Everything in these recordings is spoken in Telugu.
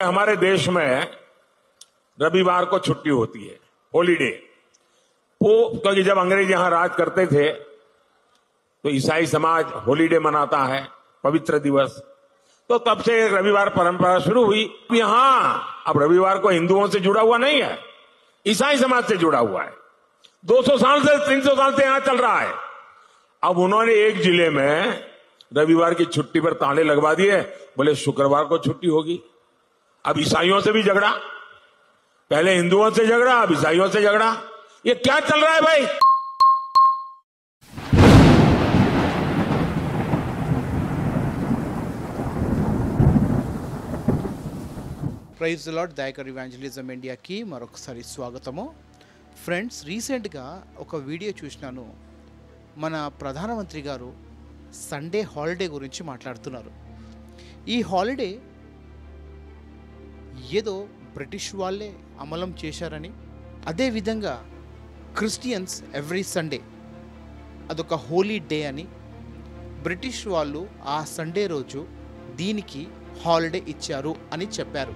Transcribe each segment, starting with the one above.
हमारे देश में रविवार को छुट्टी होती है, हॉलीडे। वो क्योंकि जब अंग्रेज यहां राज करते थे तो ईसाई समाज हॉलीडे मनाता है, पवित्र दिवस। तो तब से एक रविवार परंपरा शुरू हुई। यहां अब रविवार को हिंदुओं से जुड़ा हुआ नहीं है, ईसाई समाज से जुड़ा हुआ है। 200 साल से 300 साल से यहां चल रहा है। अब उन्होंने एक जिले में रविवार की छुट्टी पर ताले लगवा दिए, बोले शुक्रवार को छुट्टी होगी। अब ईसाइयों से भी झगड़ा, पहले हिंदुओं से झगड़ा, अब ईसाइयों से झगड़ा। ये क्या चल रहा है भाई? Praise the lord. Dayakar evangelism ఇండియాకి మరొకసారి స్వాగతము. ఫ్రెండ్స్, రీసెంట్గా ఒక వీడియో చూసినాను. మన ప్రధానమంత్రి గారు సండే హాలిడే గురించి మాట్లాడుతున్నారు. ఈ హాలిడే ఏదో బ్రిటిష్ వాళ్ళే అమలం చేశారని, అదేవిధంగా క్రిస్టియన్స్ ఎవ్రీ సండే అదొక హోలీ డే అని, బ్రిటిష్ వాళ్ళు ఆ సండే రోజు దీనికి హాలిడే ఇచ్చారు అని చెప్పారు.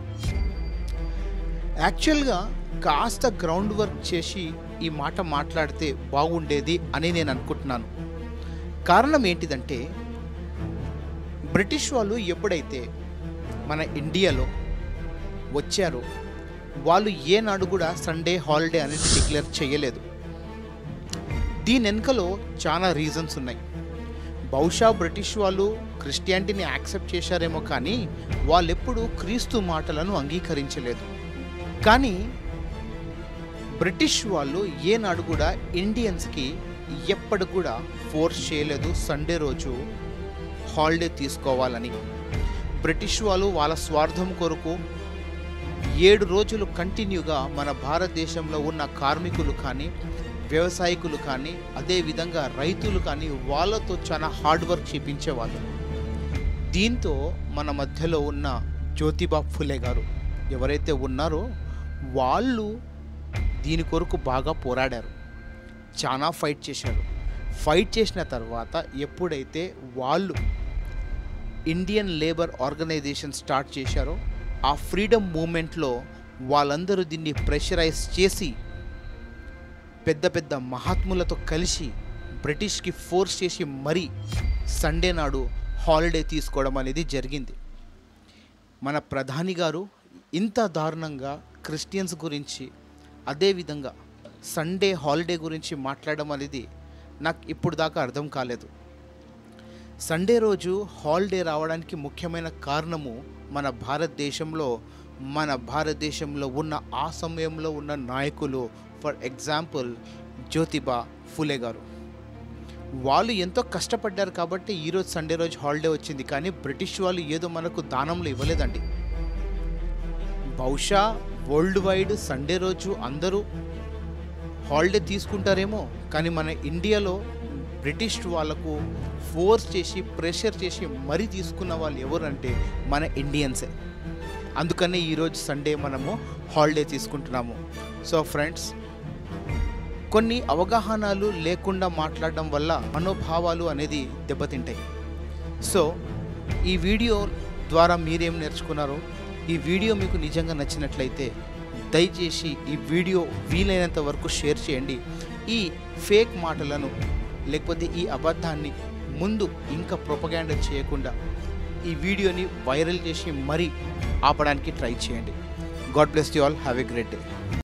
యాక్చువల్గా కాస్త గ్రౌండ్ వర్క్ చేసి ఈ మాట మాట్లాడితే బాగుండేది అని నేను అనుకుంటున్నాను. కారణం ఏంటిదంటే, బ్రిటిష్ వాళ్ళు ఎప్పుడైతే మన ఇండియాలో వచ్చారో వాళ్ళు ఏనాడు కూడా సండే హాలిడే అనేది డిక్లేర్ చేయలేదు. దీని వెనుకలో చాలా రీజన్స్ ఉన్నాయి. బహుశా బ్రిటిష్ వాళ్ళు క్రిస్టియానిటీని యాక్సెప్ట్ చేశారేమో, కానీ వాళ్ళెప్పుడూ క్రీస్తు మాటలను అంగీకరించలేదు. కానీ బ్రిటిష్ వాళ్ళు ఏనాడు కూడా ఇండియన్స్కి ఎప్పుడు కూడా ఫోర్స్ చేయలేదు సండే రోజు హాలిడే తీసుకోవాలని. బ్రిటిష్ వాళ్ళు వాళ్ళ స్వార్థం కొరకు 7 రోజులు కంటిన్యూగా మన భారతదేశంలో ఉన్న కార్మికులు కానీ, వ్యవసాయకులు కానీ, అదేవిధంగా రైతులు కానీ వాళ్ళతో చాలా హార్డ్ వర్క్ చేయించేవాళ్ళు. దీంతో మన మధ్యలో ఉన్న జ్యోతిబా ఫులే గారు ఎవరైతే ఉన్నారో వాళ్ళు దీని కొరకు బాగా పోరాడారు, చాలా ఫైట్ చేశారు. ఫైట్ చేసిన తర్వాత ఎప్పుడైతే వాళ్ళు ఇండియన్ లేబర్ ఆర్గనైజేషన్ స్టార్ట్ చేశారో, ఆ ఫ్రీడమ్ మూమెంట్లో వాళ్ళందరూ దీన్ని ప్రెషరైజ్ చేసి పెద్ద పెద్ద మహాత్ములతో కలిసి బ్రిటిష్కి ఫోర్స్ చేసి మరీ సండే నాడు హాలిడే తీసుకోవడం అనేది జరిగింది. మన ప్రధాని గారు ఇంత దారుణంగా క్రిస్టియన్స్ గురించి, అదేవిధంగా సండే హాలిడే గురించి మాట్లాడడం అనేది నాకు ఇప్పుడు దాకా అర్థం కాలేదు. సండే రోజు హాలిడే రావడానికి ముఖ్యమైన కారణము మన భారతదేశంలో ఉన్న ఆ సమయంలో ఉన్న నాయకులు. ఫర్ ఎగ్జాంపుల్ జ్యోతిబా ఫులే గారు, వాళ్ళు ఎంతో కష్టపడ్డారు కాబట్టి ఈరోజు సండే రోజు హాలిడే వచ్చింది. కానీ బ్రిటిష్ వాళ్ళు ఏదో మనకు దానంలో ఇవ్వలేదండి. బహుశా వరల్డ్ వైడ్ సండే రోజు అందరూ హాలిడే తీసుకుంటారేమో, కానీ మన ఇండియాలో బ్రిటిష్ వాళ్ళకు ఫోర్స్ చేసి ప్రెషర్ చేసి మరీ తీసుకున్న వాళ్ళు ఎవరంటే మన ఇండియన్సే. అందుకనే ఈరోజు సండే మనము హాలిడే తీసుకుంటున్నాము. సో ఫ్రెండ్స్, కొన్ని అవగాహనలు లేకుండా మాట్లాడడం వల్ల మనోభావాలు అనేది దెబ్బతింటాయి. సో ఈ వీడియో ద్వారా మీరేం నేర్చుకున్నారో, ఈ వీడియో మీకు నిజంగా నచ్చినట్లయితే దయచేసి ఈ వీడియో వీలైనంత వరకు షేర్ చేయండి. ఈ ఫేక్ మాటలను లేకపోతే ఈ అబద్ధాన్ని ముందు ఇంకా ప్రొపగాండా చేయకుండా ఈ వీడియోని వైరల్ చేసి మరీ ఆపడానికి ట్రై చేయండి. God bless you all. Have a great day.